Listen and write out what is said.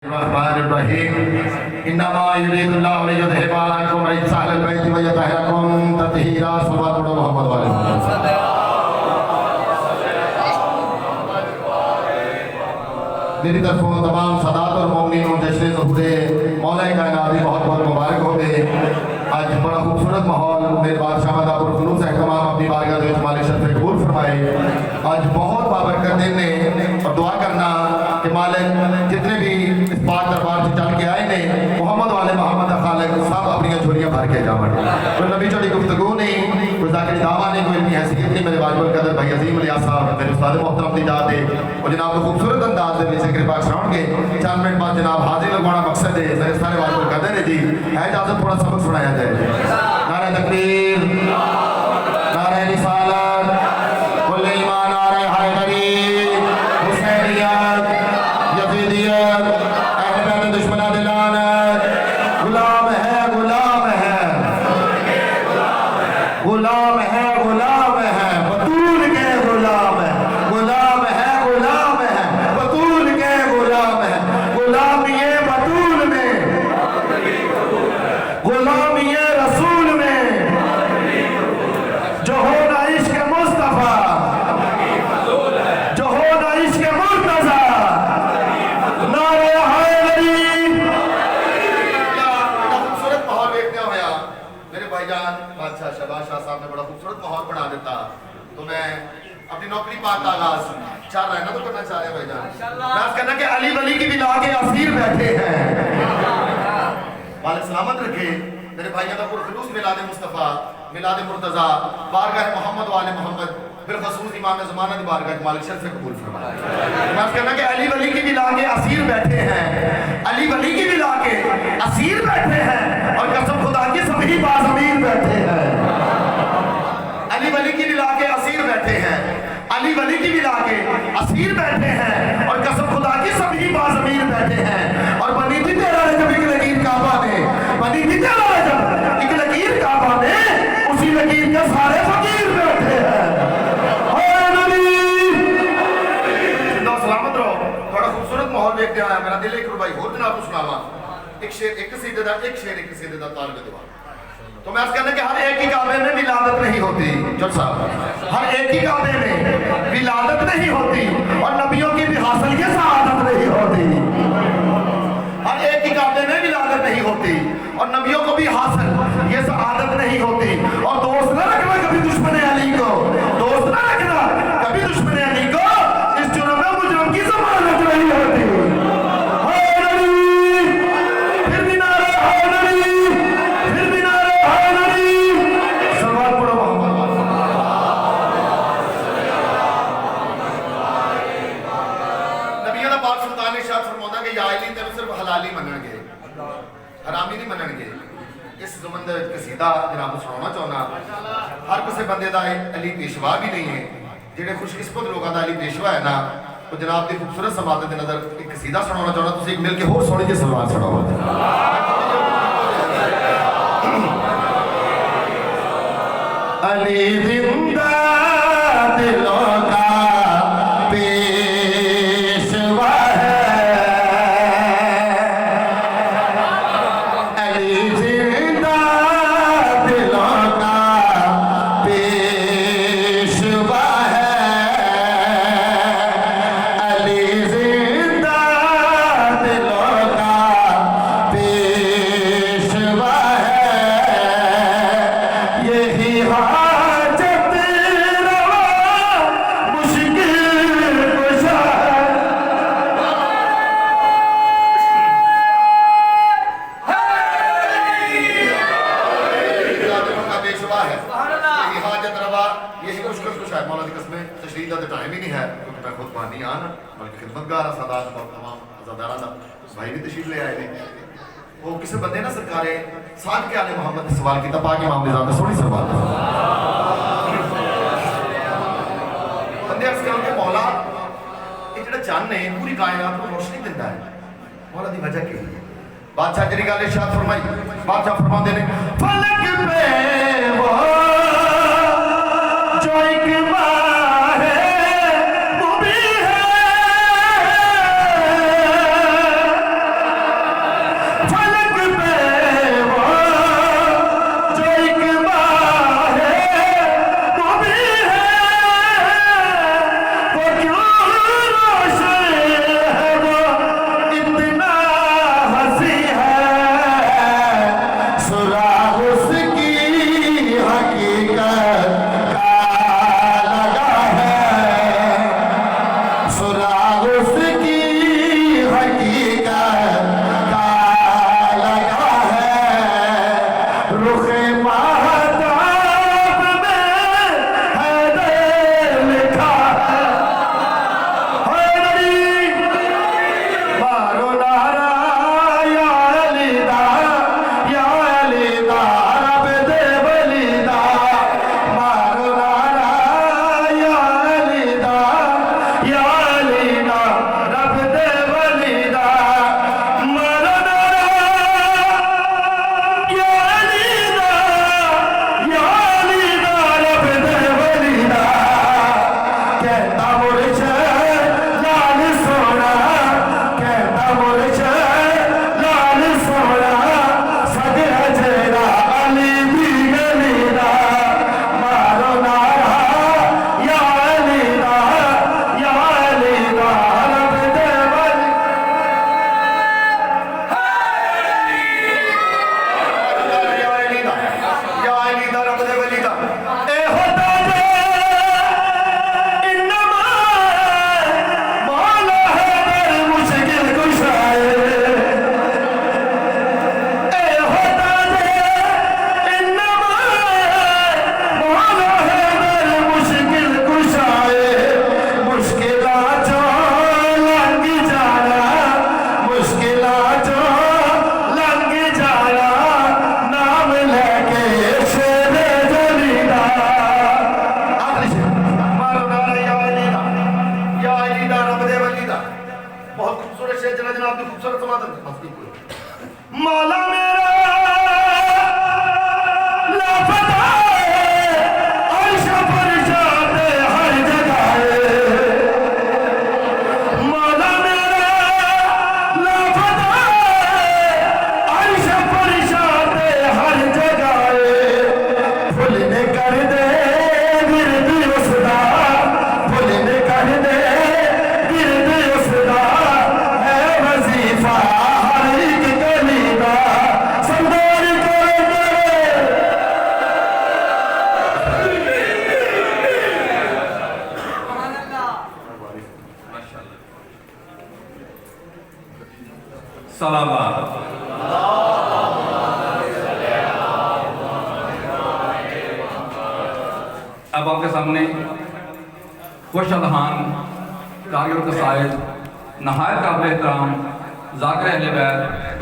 الرحمن الرحیم انما یرید اللہ لیذھب عنکم الرجس اہل البیت ویطہرکم تطہیرا صلوات پڑھو محمد والے میری طرفوں تمام سادات اور مومنین جشن ظہور مولا کائنات بہت بہت مبارک ہو گئے. آج بڑا خوبصورت ماحول میرے بادشاہ مدہ پرخلوص اہتمام اپنی بارگاہ جو اجمال شرف قبول فرمائے. آج بہت بابرکت دن نے اور دعا کرنا کہ مالک جتنے بھی اس پاک دربار سے چل کے آئے نے محمد والے محمد خالق سب اپنی جھولیاں بھر کے جاون. کوئی نبی چڑھی گفتگو نہیں, کوئی ذاکری دعویٰ نہیں, کوئی علمی حیثیت نہیں. میرے واجب القدر بھائی عظیم الیاس صاحب میرے استاد محترم دی داد ہے اور جناب کو خوبصورت انداز دے وچ ذکر پاک سناؤ گے. چند منٹ بعد جناب حاضر لگوانا مقصد ہے. میرے سارے واجب القدر ہے جی ہے اجازت تھوڑا سبق سنایا جائے. نعرہ تکبیر, نعرہ رسالت, کل ایمان, نعرہ حیدری, حسینیت, یزیدیت, اہل بیت دشمنہ دلانت, غلام ہے غلام ہے غلام ہے غلام ہے بطول کے غلام ہے غلام ہے غلام ہے بطول کے غلام ہے غلامی بطول میں غلامی رسول میں جو ہونا عشق مصطفیٰ جو ہونا عشق مرتضیٰ نعرہ حیدری. خوبصورت ماحول دیکھنے ہویا میرے بھائی جان بادشاہ شہباز شاہ صاحب نے بڑا خوبصورت ماحول بنا دیتا. تو میں اپنی نوکری پاک کا آغاز چاہ رہنا تو کرنا چاہ رہے ہیں بھائی جان. میں اس کہنا کہ علی ولی کی بلا کے اسیر بیٹھے ہیں. مالک سلامت رکھے میرے بھائیوں کا پرخلوص میلاد مصطفیٰ میلاد مرتضیٰ بارگاہ محمد والے محمد بالخصوص امام زمانہ دی بارگاہ مالک شرف قبول فرمائے. میں اس کہنا کہ علی ولی کی بلا کے اسیر بیٹھے ہیں, علی ولی کی بلا کے اسیر بیٹھے ہیں اور قسم خدا کی سبھی بازمیر بیٹھے ہیں. علی ولی کی بلا کے اسیر بیٹھے ہیں, علی ولی کی بلا کے اسیر بیٹھے ہیں اور قسم خدا کی سبھی بازمیر بیٹھے ہیں. اور بنی تھی تیرا رجب ایک لکیر کعبہ نے, بنی تھی تیرا رجب ایک لکیر کعبہ نے, اسی لکیر کے سارے فقیر بیٹھے ہیں. سلامت رہو. بڑا خوبصورت ماحول دیکھتے آیا. میرا دل ایک ربائی اور جناب کو سناوا ایک شعر ایک قصیدے دا طالب دعا. تو میں اس کہنا کہ ہر ایک ہی کعبے میں ولادت نہیں ہوتی. جل صاحب ہر ایک ہی کعبے میں ولادت نہیں ہوتی اور نبیوں کی بھی حاصل یہ سعادت نہیں ہوتی. ہر ایک ہی کعبے میں ولادت نہیں ہوتی اور نبیوں کو بھی حاصل یہ سعادت نہیں ہوتی. اور دوست نہ رکھنا کبھی دشمن علی کو, دوست نہ رکھنا کبھی دشمن علی کو, اس جرم میں مجرم کی ضمانت نہیں ہوتی. پھر بھی نعرہ حیدری, پھر بھی نعرہ حیدری. صلوات پڑھو محمد. نبیوں دا پاک سلطان ارشاد فرماتا کہ یا علی تینوں صرف حلالی منن گے, حرامی نہیں منن گے. اس زمن دا قصیدہ جناب سنانا چاہنا. ہر کسی بندے دا علی پیشوا بھی نہیں ہے. جڑے خوش قسمت لوگوں دا علی پیشوا ہے نا, تو جناب دی خوبصورت سماعت دے نظر ایک قصیدہ سنانا چاہنا. تسی ایک مل کے ہور سونی جی سلوات سناؤ. علی زندہ دلوں کا پیشوا ہے, علی زندہ دلوں کا پیشوا ہے, علی زندہ دلوں کا پیشوا ہے. یہی حاجت روا مشکل کشا پیشوا ہے, یہی حاجت روا یہی مشکل کشا ہے. مولا دی قسمیں تشریح دا ٹائم ہی نہیں ہے کیونکہ میں خود پانی آن بلکہ خدمتگار سادات اور تمام عزاداران بھائی بھی تشریف لے آئے نے. وہ کسی بندے نا سرکارے ساتھ کے آلے محمد نے سوال کیتا پاک امام نظام نے سونی سوال بندے عرض کرو کہ مولا یہ جڑا چاند ہے پوری کائنات کو روشنی دیتا ہے, مولا دی وجہ کی؟ بادشاہ جری گل ارشاد فرمائی. بادشاہ فرماندے نے فلک پہ وہ جو ایک ماہ مبین ہے کی خوبصورت سماعت ہستی کوئی مولا میرا لاپتہ عرش فرشاد ہر جگہ مولا میرا لاپتہ عرش فرشاد ہر جگہ بھولنے کر دے ورد اس دا بھولنے کر دے ورد اس دا ہے وظیفہ ہر ایک گلی دا سردار کرے سلامات اب آپ کے سامنے خوش الحان کاریوں کے قصائد نہایت قابل احترام ذاکر اہل بیت